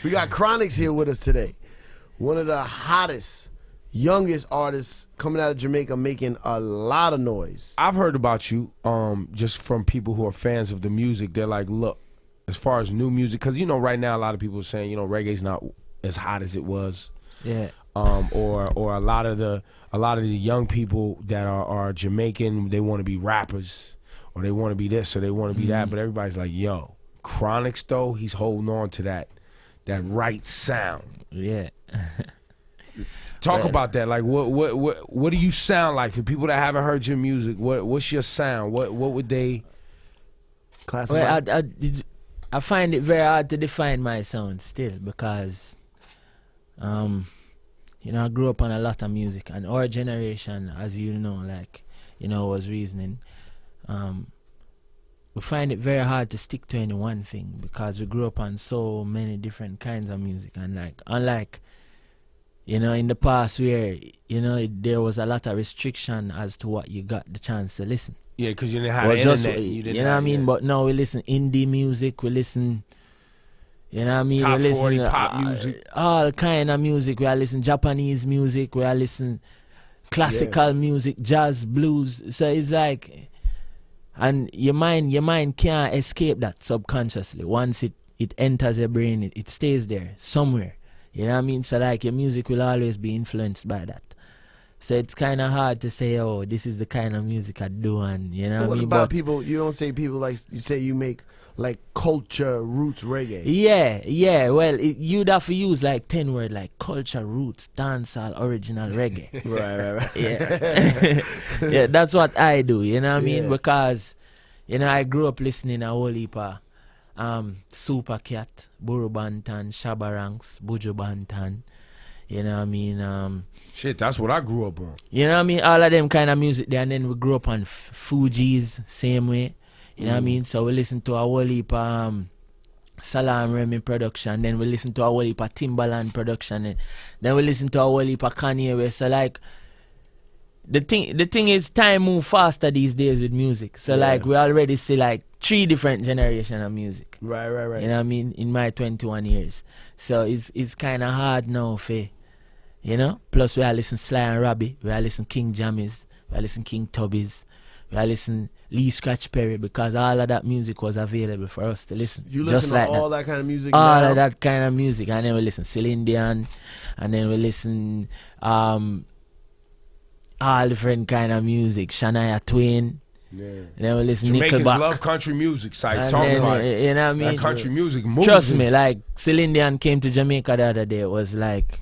We got Chronixx here with us today. One of the hottest, youngest artists coming out of Jamaica, making a lot of noise. I've heard about you just from people who are fans of the music. They're like, look, as far as new music, because, you know, right now a lot of people are saying, you know, reggae's not as hot as it was. Yeah. Or a lot of the young people that are Jamaican, they want to be rappers, or they want to be this, or they want to be that. But everybody's like, yo, Chronixx though, he's holding on to that right sound. Yeah. Talk about that. Like, what do you sound like for people that haven't heard your music? What's your sound? What would they classify? Well, I find it very hard to define my sound still because, you know, I grew up on a lot of music, and our generation, as you know, like, you know, was reasoning. We find it very hard to stick to any one thing because we grew up on so many different kinds of music, and like, unlike, you know, in the past where, you know, there was a lot of restriction as to what you got the chance to listen. Yeah, because you didn't have the internet. You know what I mean? But now we listen indie music, we listen, you know what I mean? Top we listen 40 pop music. All kind of music. We are listening Japanese music, we are listening classical music, jazz, blues. So it's like, and your mind can't escape that subconsciously. Once it enters your brain, it stays there somewhere. You know what I mean? So like your music will always be influenced by that. So it's kind of hard to say, oh, this is the kind of music I do, and you know what I mean? What about people? You don't say people like, you say you make like culture roots reggae. Yeah. Well, you'd have to use like 10 words like culture roots, dancehall, original reggae. Right. Yeah. Yeah, that's what I do. You know what I mean? Because, you know, I grew up listening a whole heap of Super Cat, Buru Bantan, Shabba Ranks, Buju Bantan. You know what I mean? Shit, that's what I grew up on. You know what I mean? All of them kind of music there, and then we grew up on Fugees, same way. You know what I mean? So we listen to a whole heap Salam Remy production, then we listen to a whole heap Timbaland production, and then we listen to a whole heap Kanye West. So like, the thing is, time move faster these days with music. So like, we already see like 3 different generations of music. Right. You know what I mean? In my 21 years. So it's kind of hard now for, you know? Plus we are listening Sly and Robbie, we are listening King Jammies, we are listening King Tubbies, we are listening Lee Scratch Perry, because all of that music was available for us to listen. You listen just to like all that kind of music all now? of that kind of music. And then we listen Celine Dion, and then we listen all different kind of music. Shania Twain. Yeah. And then we listen Jamaicans Nickelback. love country music, so talking about it. You know what I mean? That country music moves. Trust me, like Celine Dion came to Jamaica the other day. It was like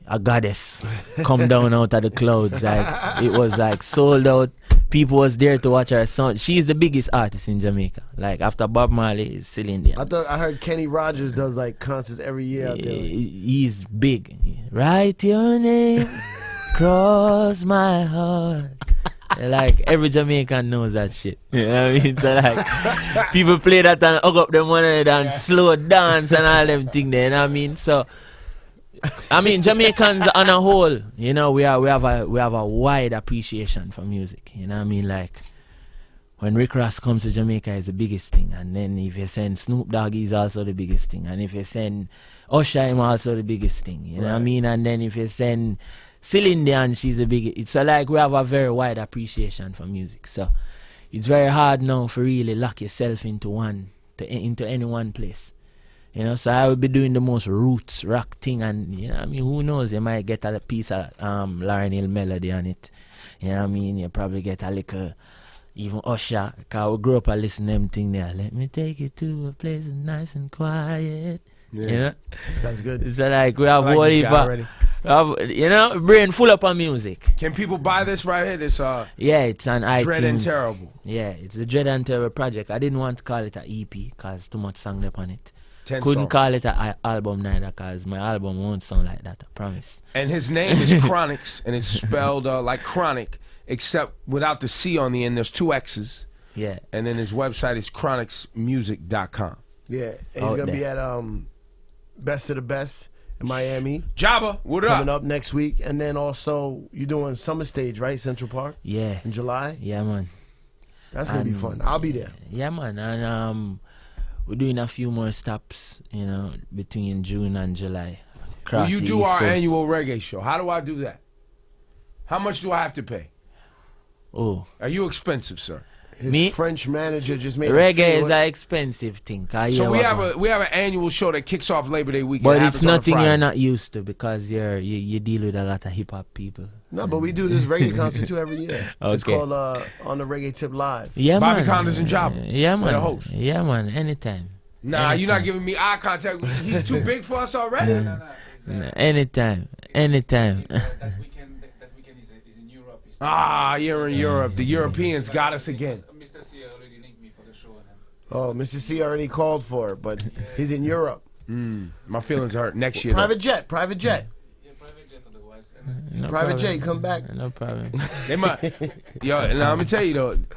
a goddess come down out of the clouds. Like, it was like sold out. People was there to watch her son. She's the biggest artist in Jamaica. Like after Bob Marley, is Celine Dion. I heard Kenny Rogers does like concerts every year out there. He's big. Write your name, cross my heart. Like every Jamaican knows that shit. You know what I mean? So like people play that and hug up them one another and slow dance and all them things there. You know what I mean? So I mean, Jamaicans on a whole, you know, we have a wide appreciation for music. You know what I mean? Like when Rick Ross comes to Jamaica, is the biggest thing, and then if you send Snoop Dogg, he's also the biggest thing, and if you send Usher, he's also the biggest thing. You know what I mean? And then if you send Celine Dion, she's the biggest. So like we have a very wide appreciation for music. So it's very hard now for really lock yourself into any one place. You know, so I will be doing the most roots rock thing, and you know what I mean, who knows, you might get a piece of Lauryn Hill melody on it. You know what I mean? You probably get a little even Usher, because we grew up and listen to them thing there. Let me take you to a place that's nice and quiet. Yeah. You know? That's good. So like we have what you know, brain full up on music. Can people buy this right here? This yeah, it's an iTunes. Dread and Terrible. Yeah, it's the Dread and Terrible project. I didn't want to call it an EP because too much song up on it. Couldn't songs. Call it an album neither, because my album won't sound like that, I promise. And his name is Chronixx, and it's spelled like chronic, except without the C on the end. There's 2 X's. Yeah. And then his website is chronixxmusic.com. Yeah, and he's going to be at Best of the Best in Miami. Jabba, what up? Coming up next week. And then also, you're doing Summer Stage, right? Central Park? Yeah. In July? Yeah, man. That's going to be fun. I'll be there. Yeah, man. And we're doing a few more stops, you know, between June and July. Will you do our annual reggae show? How do I do that? How much do I have to pay? Oh, are you expensive, sir? His French manager just made reggae is an expensive thing. So we have an annual show that kicks off Labor Day weekend. But it's nothing you're not used to because you deal with a lot of hip hop people. No, but we do this reggae concert too every year. Okay. It's called On the Reggae Tip Live. Yeah, Bobby man. Connor's and Jabba. Yeah, man. The host. Yeah, man. Anytime. Nah, you're not giving me eye contact. He's too big for us already. Anytime. That weekend is in Europe. You're in Europe. The Europeans got us again. Mr. C already linked me for the show. Oh, Mr. C already called for it, but he's in Europe. My feelings hurt. Next year. Private jet. Yeah, private jet otherwise. Private jet, come back. No problem. They might. Yo, now let me tell you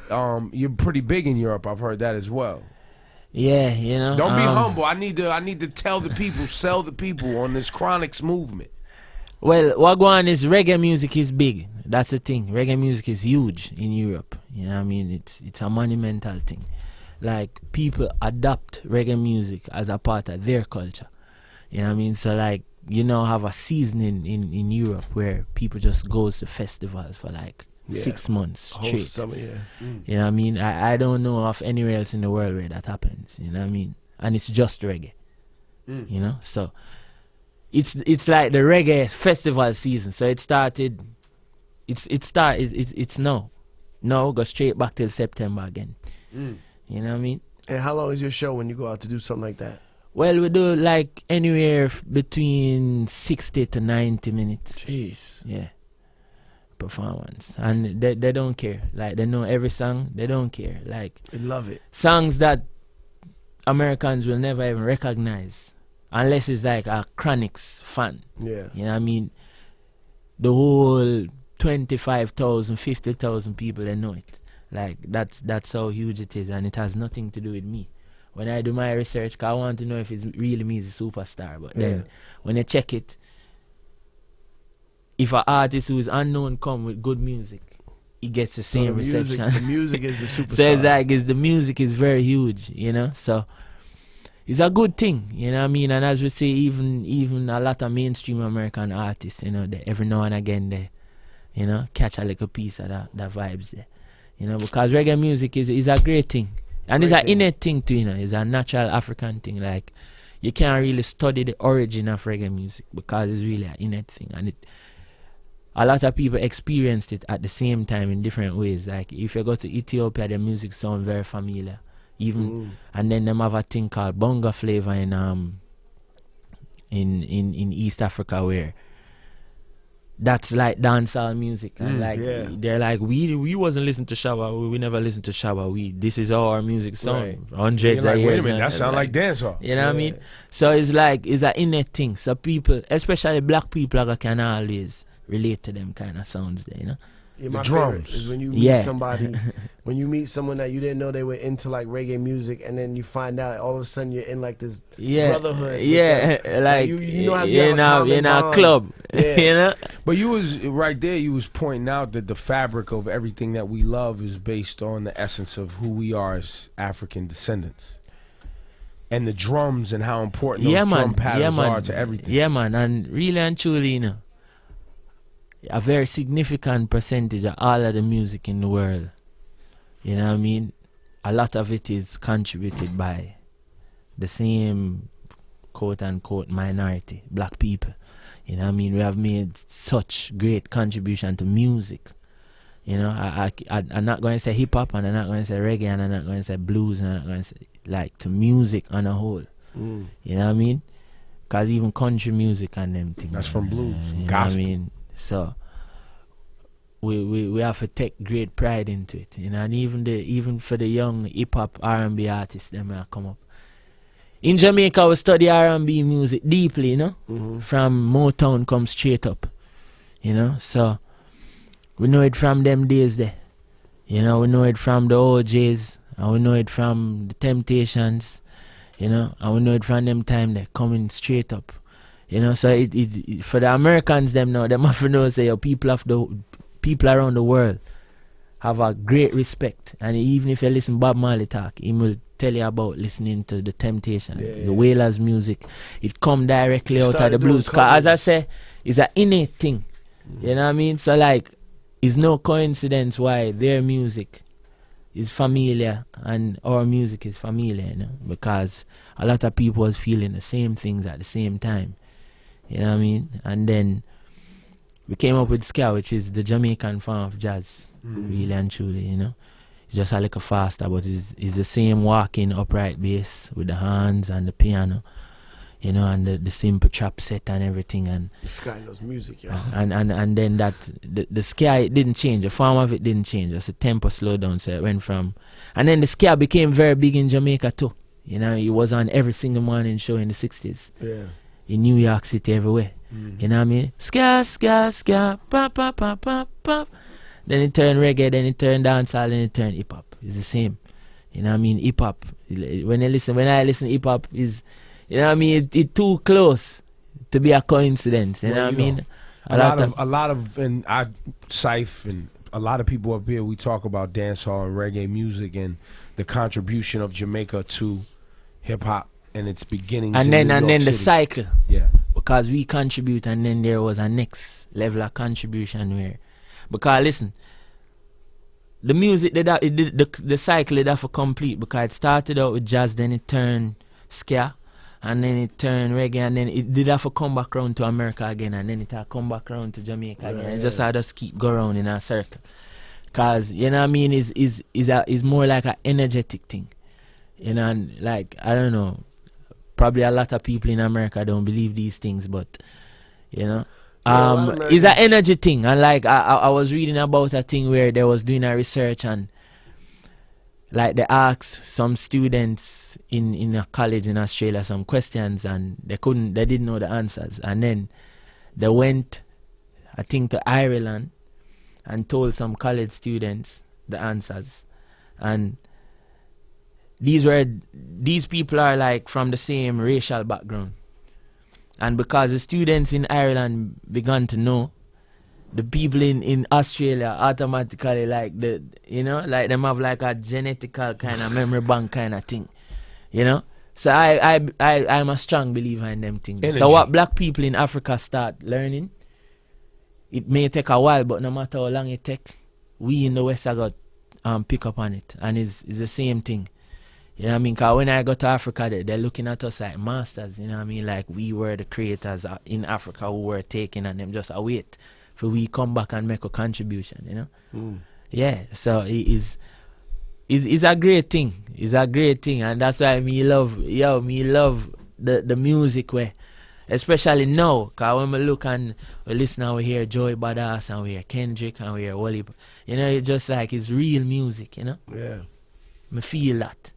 though. You're pretty big in Europe. I've heard that as well. Yeah, you know. Don't be humble. I need to tell the people, sell the people on this Chronixx movement. Well, what going on is reggae music is big. That's the thing. Reggae music is huge in Europe. You know what I mean? It's a monumental thing. Like, people adopt reggae music as a part of their culture. You know what I mean? So, like, you now have a season in Europe where people just goes to festivals for like 6 months straight. Summer, You know what I mean? I don't know of anywhere else in the world where that happens. You know what I mean? And it's just reggae. You know? So it's like the reggae festival season. So it started. It's now. Now go straight back till September again. You know what I mean? And how long is your show when you go out to do something like that? Well, we do like anywhere between 60 to 90 minutes. Jeez. Yeah. Performance. And they don't care. Like, they know every song. They don't care. Like, They love it. songs that Americans will never even recognize unless it's like a Chronixx fan. Yeah. You know what I mean? The whole 25,000, 50,000 people, they know it. Like, that's how huge it is, and it has nothing to do with me. When I do my research, 'cause I want to know if it's really me as a superstar. But then, when you check it, if an artist who is unknown come with good music, he gets the same reception. The music is the superstar. So it's like, the music is very huge, you know? So it's a good thing, you know what I mean? And as we say, even a lot of mainstream American artists, you know, they, every now and again they, you know, catch a little piece of that vibes there. You know, because reggae music is a great thing. And it's an innate thing too, you know. It's a natural African thing. Like, you can't really study the origin of reggae music because it's really an innate thing. And a lot of people experienced it at the same time in different ways. Like, if you go to Ethiopia, the music sounds very familiar. And then them have a thing called bonga flavor in East Africa, where that's like dancehall music. And they're like, we wasn't listening to Shabba, we never listened to Shabba. This is how our music sound. Hundreds of years. Wait a minute, that sound like dancehall. You know what I mean? So it's like, it's an innate thing. So people, especially black people, can always relate to them kind of sounds there, you know? My drums is when you meet somebody, when you meet someone that you didn't know they were into like reggae music, and then you find out all of a sudden you're in like this brotherhood. Like you know how in a club, you know. But you was right there. You was pointing out that the fabric of everything that we love is based on the essence of who we are as African descendants, and the drums and how important those drum patterns are to everything. Yeah, man, and really and truly, you know, a very significant percentage of all of the music in the world, you know what I mean, a lot of it is contributed by the same quote-unquote minority, black people. You know what I mean? We have made such great contribution to music. You know, I'm not going to say hip-hop, and I'm not going to say reggae, and I'm not going to say blues, and I'm not going to say, like, to music on a whole. You know what I mean? Because even country music and them things. That's from blues, you know gospel. What I mean? So we have to take great pride into it, you know, and even for the young hip hop R&B artists, them will come up. In Jamaica, we study R&B music deeply, you know, from Motown comes straight up, you know. So we know it from them days there, you know. We know it from the OJs, and we know it from the Temptations, you know, and we know it from them time there coming straight up. You know, so it for the Americans, them now, them have to know, say, people around the world have a great respect. And even if you listen Bob Marley talk, he will tell you about listening to the Temptations, the Wailers music. It come directly out of the blues. Cause as I say, it's an innate thing. You know what I mean? So like, it's no coincidence why their music is familiar and our music is familiar, you know, because a lot of people was feeling the same things at the same time. You know what I mean? And then we came up with ska, which is the Jamaican form of jazz, really and truly, you know. It's just a little faster, but it's the same walking upright bass with the hands and the piano, you know, and the simple trap set and everything. And the Sky knows music, yeah. And then that the ska, it didn't change. The form of it didn't change. Just the tempo slowed down, so it went from. And then the ska became very big in Jamaica too. You know, it was on every single morning show in the 60s. Yeah. In New York City, everywhere. You know what I mean? Ska, ska, ska, pop, pop, pop, pop, pop. Then it turned reggae, then it turned dancehall, then it turned hip hop. It's the same. You know what I mean? Hip hop. When I listen to hip hop, is, you know what I mean? It's too close to be a coincidence. You know what I mean? A lot of, and I, Syph, and a lot of people up here, we talk about dancehall and reggae music and the contribution of Jamaica to hip hop and its beginnings. And then the cycle. Yeah. Because we contribute, and then there was a next level of contribution where, because listen, the music the cycle did have to complete, because it started out with jazz, then it turned ska, and then it turned reggae, and then it did have to come back around to America again, and then it had come back around to Jamaica again. It just had to keep go around in a circle. Cause you know what I mean, is more like an energetic thing. You know, and like, I don't know, probably a lot of people in America don't believe these things, but you know, it's an energy thing. And like I was reading about a thing where they was doing a research, and like they asked some students in a college in Australia some questions, and they didn't know the answers, and then they went, I think, to Ireland and told some college students the answers. And these people are like from the same racial background, and because the students in Ireland began to know, the people in Australia automatically like like them have like a genetical kind of memory bank kind of thing, you know. So I'm a strong believer in them things. Energy. So what black people in Africa start learning, it may take a while, but no matter how long it take, we in the West have got pick up on it, and it's the same thing. You know what I mean? Because when I go to Africa, they're looking at us like masters, you know what I mean? Like we were the creators in Africa who were taking, and them just wait for we come back and make a contribution, you know? Yeah, so it's a great thing. It's a great thing, and that's why me love the music way. Especially now, because when we look and we listen and we hear Joey Badass and we hear Kendrick and we hear Wally, you know, it's just like it's real music, you know? Yeah. I feel that.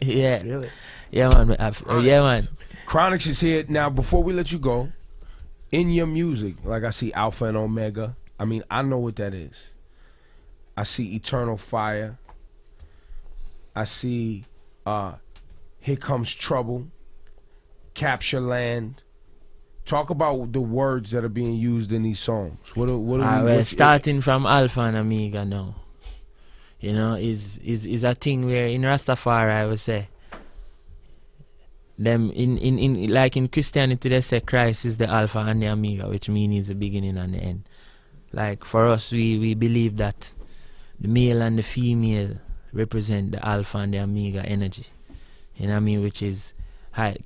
Yeah. Feel it. Yeah, man. Yeah, man. Chronixx is here. Now, before we let you go, in your music, like I see Alpha and Omega. I mean, I know what that is. I see Eternal Fire. I see Here Comes Trouble, Capture Land. Talk about the words that are being used in these songs. Well, starting from Alpha and Omega now. You know, is a thing where in Rastafari, I would say, them in like in Christianity they say Christ is the Alpha and the Omega, which means he's the beginning and the end. Like for us, we believe that the male and the female represent the Alpha and the Omega energy. You know what I mean? Which is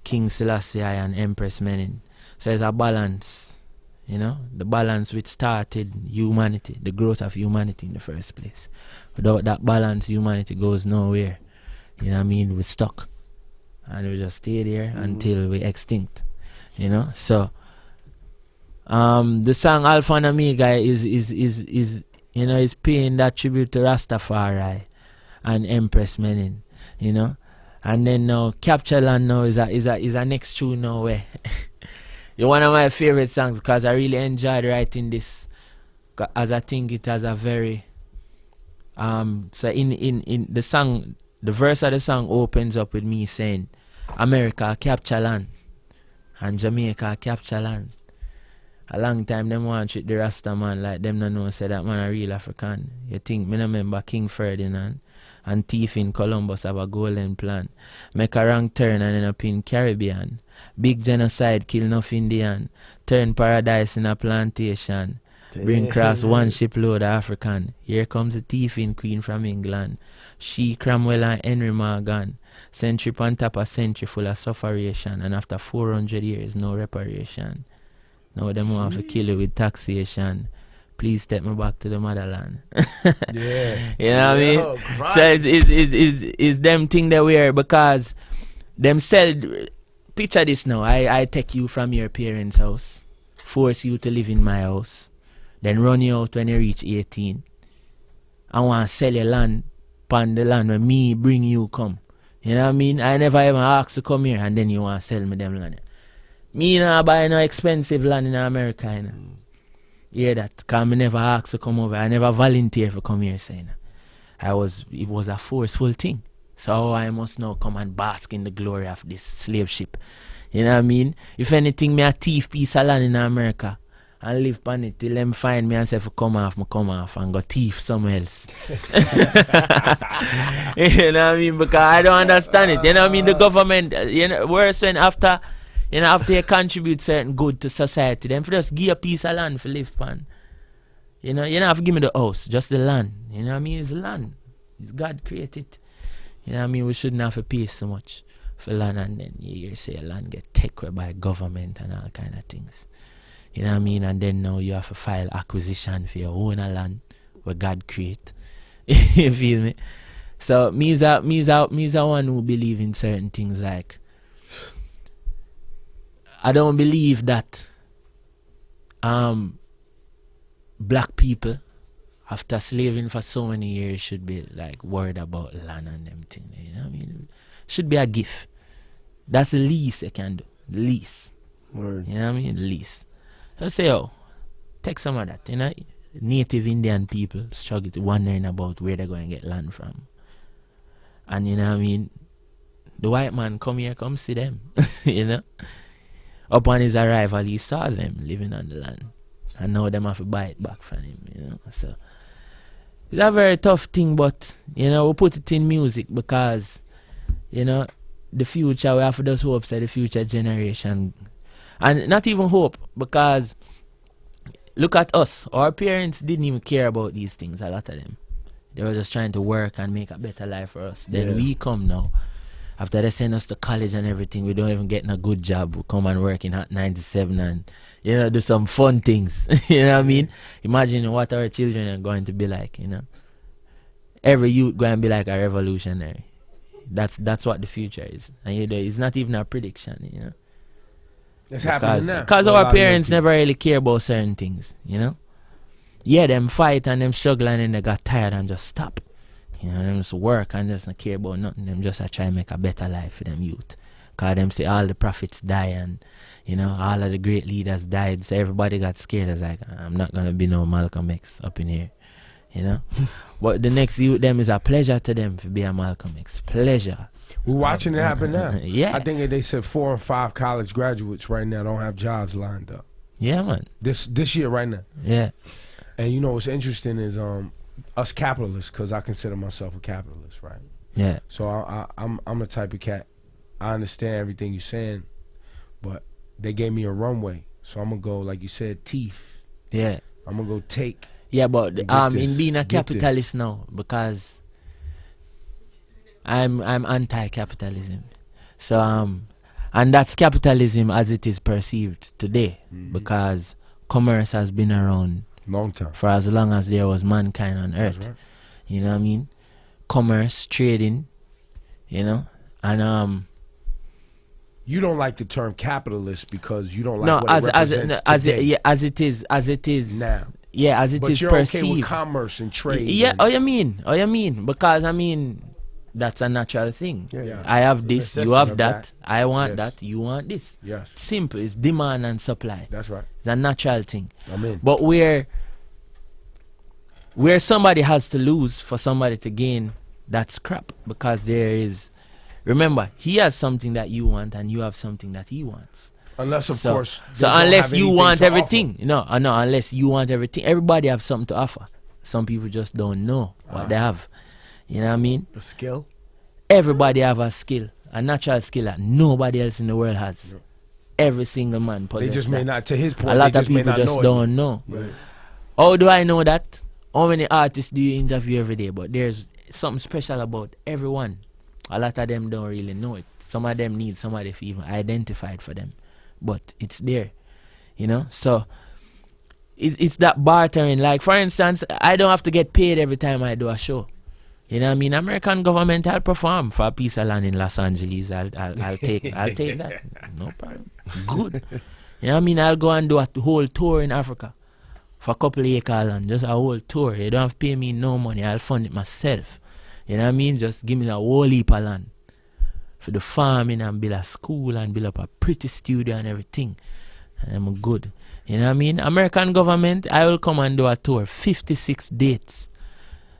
King Selassie and Empress Menen. So there's a balance, you know, the balance which started humanity, the growth of humanity in the first place. Without that balance, humanity goes nowhere. You know what I mean? We're stuck. And we just stay there until we extinct. You know? So the song Alpha and Omega is you know, is paying that tribute to Rastafari and Empress Menen, you know. And then now Capture Land now is a next tune now where you're one of my favorite songs, because I really enjoyed writing this, as I think it has a very so in the song, the verse of the song opens up with me saying America capture land and Jamaica capture land. A long time them want treat the Rasta man like them no know say that man a real African. You think me no remember King Ferdinand And thief in Columbus have a golden plan. Make a wrong turn and end up in Caribbean. Big genocide, kill enough Indian. Turn paradise in a plantation. Bring cross one shipload African. Here comes the thief in Queen from England. She, Cromwell and Henry Morgan. Century on top of century full of sufferation. And after 400 years, no reparation. Now them want to kill you with taxation. Please take me back to the motherland. Yeah. You know what I mean? So it's them thing that we are, because them said, picture this now. I take you from your parents' house, force you to live in my house, then run you out when you reach 18. I want to sell your land, pan the land when me bring you come. You know what I mean? I never even asked to come here, and then you want to sell me them land. Me not buy no expensive land in America, you know. Hear that? Because I never asked to come over. I never volunteer for come here, saying it was a forceful thing. So I must now come and bask in the glory of this slave ship. You know what I mean? If anything, me a thief piece of land in America and live on it till them find me and say, come off and go thief somewhere else. You know what I mean? Because I don't understand it. You know what I mean? The government, you know, worse when after you contribute certain good to society, then for just give a piece of land for live on. You know, you don't have to give me the house, just the land. You know what I mean? It's land. It's God created. You know what I mean? We shouldn't have to pay so much for land, and then you hear say land get taken away by government and all kind of things. You know what I mean? And then now you have to file acquisition for your own land where God create. You feel me? So me's a one who believe in certain things like, I don't believe that black people after slaving for so many years should be like worried about land and them things. You know what I mean? Should be a gift. That's the least they can do. The least. Word. You know what I mean? The least. So say, take some of that. You know, native Indian people struggle wondering about where they're going to get land from. And you know what I mean? The white man come here, come see them. You know? Upon his arrival, he saw them living on the land. And now them have to buy it back from him, you know. So it's a very tough thing, but, you know, we put it in music because, you know, the future, we have to just hope that the future generation, and not even hope, because look at us. Our parents didn't even care about these things, a lot of them. They were just trying to work and make a better life for us. Then we come now. After they send us to college and everything, we don't even get a good job. We come and work in Hot 97 and, you know, do some fun things. You know what I mean? Imagine what our children are going to be like, you know. Every youth going to be like a revolutionary. That's what the future is. And you know, it's not even a prediction, you know. It's happening now. Because our parents never really care about certain things, you know. Yeah, them fight and them struggle and then they got tired and just stop. You know, them just work and just not care about nothing. Them just try to make a better life for them youth. Because them say all the prophets die and, you know, all of the great leaders died. So everybody got scared. It's like, I'm not going to be no Malcolm X up in here. You know? But the next youth, them is a pleasure to them to be a Malcolm X. Pleasure. We're watching it happen now. Yeah. I think they said 4 or 5 college graduates right now don't have jobs lined up. Yeah, man. This year right now. Yeah. And you know what's interesting is us capitalists, because I consider myself a capitalist, right? Yeah. So I'm the type of cat. I understand everything you're saying, but they gave me a runway, so I'm gonna go, like you said, teeth. Yeah. I'm gonna go take. Yeah, but in being a capitalist now, because I'm anti-capitalism, so and that's capitalism as it is perceived today, because commerce has been around long time, for as long as there was mankind on earth. Right. You know what I mean? Commerce, trading, you know, and you don't like the term capitalist because you don't like what as it represents today. as it is now. Yeah, as it but is you're perceived. Okay with commerce and trade. Yeah, you mean? Because I mean, that's a natural thing. Yeah. I have this, you have that. I want Yes. that, you want this. Yes. Simple. It's demand and supply. That's right. It's a natural thing. Amen. But where somebody has to lose for somebody to gain, that's crap. Because there is, remember, he has something that you want and you have something that he wants. Unless, of course. So unless you want everything, no, unless you want everything, everybody have something to offer. Some people just don't know what they have. You know what I mean? A skill. Everybody have a skill, a natural skill that nobody else in the world has. Every single man possesses They just that. may not, to his point, A lot they of just may people not just know don't know. Right. How do I know that? How many artists do you interview every day? But there's something special about everyone. A lot of them don't really know it. Some of them need somebody to even identify it for them. But it's there. You know? So it's that bartering. Like, for instance, I don't have to get paid every time I do a show. You know what I mean? American government, I'll perform for a piece of land in Los Angeles. I'll take that. No problem. Good. You know what I mean? I'll go and do a whole tour in Africa for a couple of acre land. Just a whole tour. You don't have to pay me no money. I'll fund it myself. You know what I mean? Just give me a whole heap of land for the farming and build a school and build up a pretty studio and everything. And I'm good. You know what I mean? American government, I will come and do a tour. 56 dates.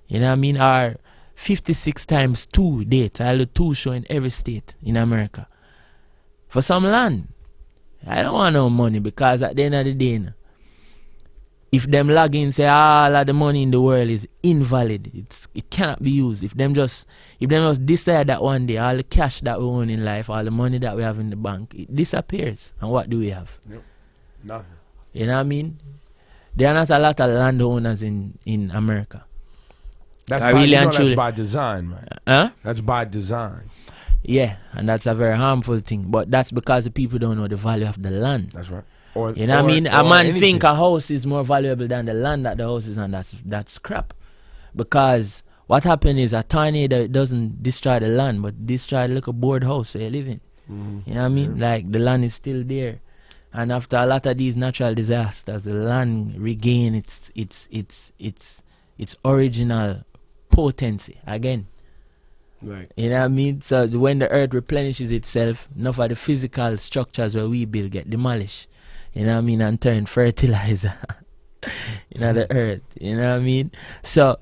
You know what I mean? Or 56 times 2 dates. I'll do 2 shows in every state in America. For some land. I don't want no money because at the end of the day, if them log in say all of the money in the world is invalid, it cannot be used. If them just decide that one day all the cash that we own in life, all the money that we have in the bank, it disappears. And what do we have? Yep. Nothing. You know what I mean? There are not a lot of landowners in America. That's I by, really and that's truly- by design, man. Huh? That's by design. Yeah, and that's a very harmful thing. But that's because the people don't know the value of the land. That's right. Or, You know what I mean? A or man anything. think a house is more valuable than the land that the house is on. That's crap. Because what happened is a tornado doesn't destroy the land, but destroy the little board house they live in. You know what I mean? Like the land is still there. And after a lot of these natural disasters, the land regain its original potency again. Right. You know what I mean? So when the earth replenishes itself, enough of the physical structures where we build get demolished. You know what I mean? And turn fertilizer. The earth. You know what I mean? So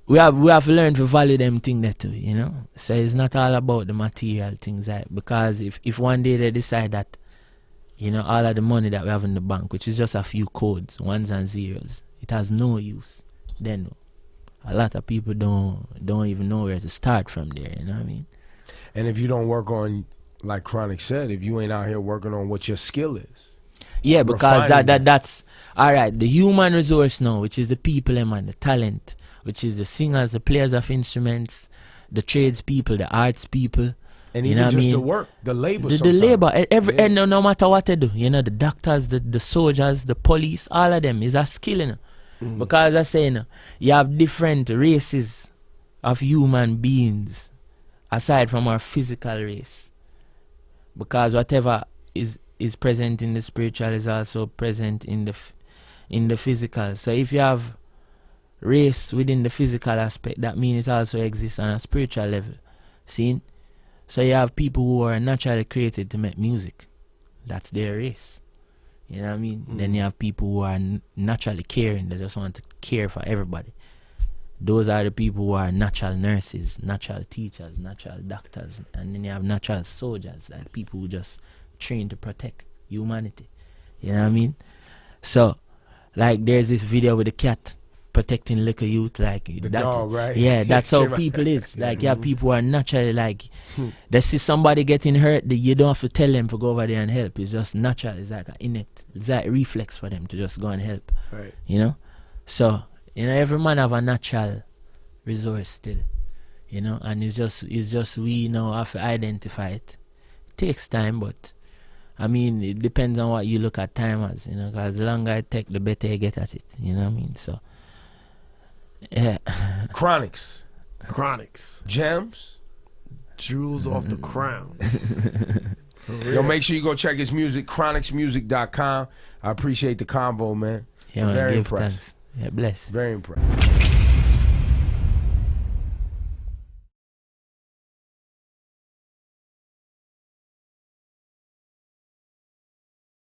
we have learned to value them things that too, you know? So it's not all about the material things, like, because if one day they decide that, you know, all of the money that we have in the bank, which is just a few codes, ones and zeros, it has no use, then a lot of people don't even know where to start from there, you know what I mean? And if you don't work on, like Chronixx said, if you ain't out here working on what your skill is. Yeah, because Refining that's all right. The human resource now, which is the people and the talent, which is the singers, the players of instruments, the trades people, the arts people. And You even know what I just mean? the work, the labor. The sometimes. labor, Yeah. and no matter what they do, you know, the doctors, the soldiers, the police, all of them is a skill, you know. Because I say, you know, you have different races of human beings aside from our physical race. Because whatever is present in the spiritual is also present in the physical. So if you have race within the physical aspect, that means it also exists on a spiritual level. See? So you have people who are naturally created to make music. That's their race. You know what I mean? Then you have people who are naturally caring. They just want to care for everybody. Those are the people who are natural nurses, natural teachers, natural doctors. And then you have natural soldiers, like people who just train to protect humanity. You know what I mean? So, like, there's this video with the cat protecting little youth, like The that. dog, right? Yeah, that's how Right. people is. Like, yeah, people are naturally like, they see somebody getting hurt, you don't have to tell them to go over there and help. It's just natural. It's like an innate, it's like a reflex for them to just go and help. Right. You know, so you know every man have a natural resource still. You know, and it's just we now have to identify it. It takes time, but I mean it depends on what you look at time as. You know, because the longer it take, the better you get at it. You know what I mean? So. Yeah. Chronixx. Chronixx. Gems. Jewels off the crown. Yo, make sure you go check his music, chronixxmusic.com. I appreciate the convo, man. Yeah, man, Very give impressed. thanks. Yeah, bless. Very impressed.